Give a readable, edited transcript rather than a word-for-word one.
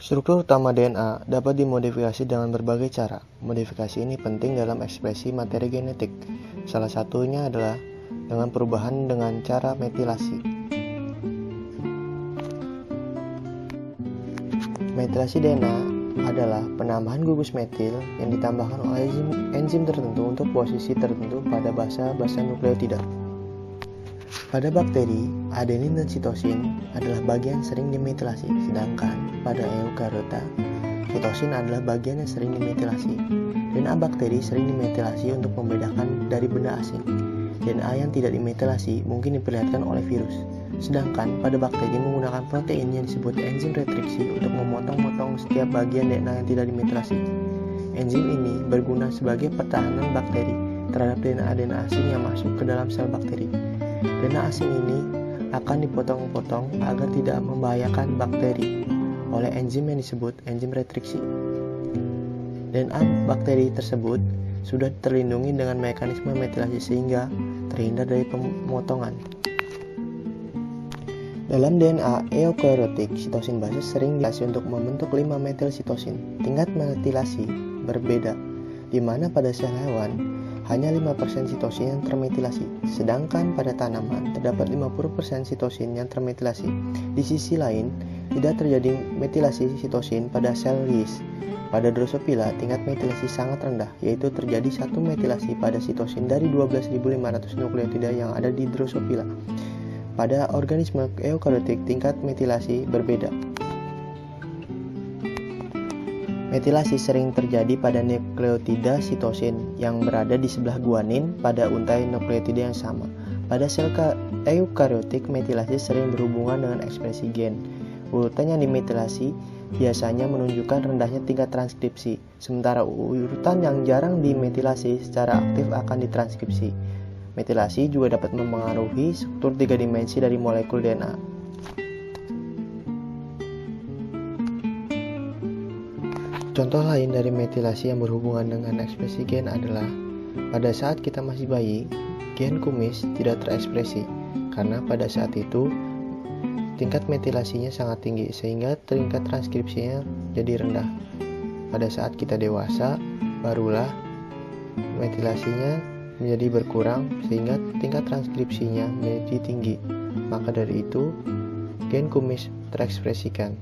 Struktur utama DNA dapat dimodifikasi dengan berbagai cara. Modifikasi ini penting dalam ekspresi materi genetik. Salah satunya adalah dengan perubahan dengan cara metilasi. Metilasi DNA adalah penambahan gugus metil yang ditambahkan oleh enzim tertentu untuk posisi tertentu pada basa-basa nukleotida. Pada bakteri, adenin dan sitosin adalah bagian sering dimetilasi, sedangkan pada eukariota, sitosin adalah bagian yang sering dimetilasi. DNA bakteri sering dimetilasi untuk membedakan dari benda asing. DNA yang tidak dimetilasi mungkin diperlihatkan oleh virus, sedangkan pada bakteri menggunakan protein yang disebut enzim retriksi untuk memotong-motong setiap bagian DNA yang tidak dimetilasi. Enzim ini berguna sebagai pertahanan bakteri terhadap DNA asing yang masuk ke dalam sel bakteri. DNA asing ini akan dipotong-potong agar tidak membahayakan bakteri oleh enzim yang disebut enzim retriksi. DNA bakteri tersebut sudah terlindungi dengan mekanisme metilasi sehingga terhindar dari pemotongan. Dalam DNA eukariotik, sitosin base sering dimetilasi untuk membentuk 5 metil sitosin. Tingkat metilasi berbeda, di mana pada sel hewan hanya 5% sitosin yang termetilasi, sedangkan pada tanaman terdapat 50% sitosin yang termetilasi. Di sisi lain, tidak terjadi metilasi sitosin pada sel yeast. Pada Drosophila, tingkat metilasi sangat rendah, yaitu terjadi 1 metilasi pada sitosin dari 12.500 nukleotida yang ada di Drosophila. Pada organisme eukariotik, tingkat metilasi berbeda. Metilasi sering terjadi pada nukleotida sitosin yang berada di sebelah guanin pada untai nukleotida yang sama. Pada sel eukariotik, metilasi sering berhubungan dengan ekspresi gen. Urutan yang dimetilasi biasanya menunjukkan rendahnya tingkat transkripsi, sementara urutan yang jarang dimetilasi secara aktif akan ditranskripsi. Metilasi juga dapat mempengaruhi struktur 3 dimensi dari molekul DNA. Contoh lain dari metilasi yang berhubungan dengan ekspresi gen adalah pada saat kita masih bayi, gen kumis tidak terekspresi karena pada saat itu tingkat metilasinya sangat tinggi sehingga tingkat transkripsinya jadi rendah. Pada saat kita dewasa, barulah metilasinya menjadi berkurang sehingga tingkat transkripsinya menjadi tinggi. Maka dari itu, gen kumis terekspresikan.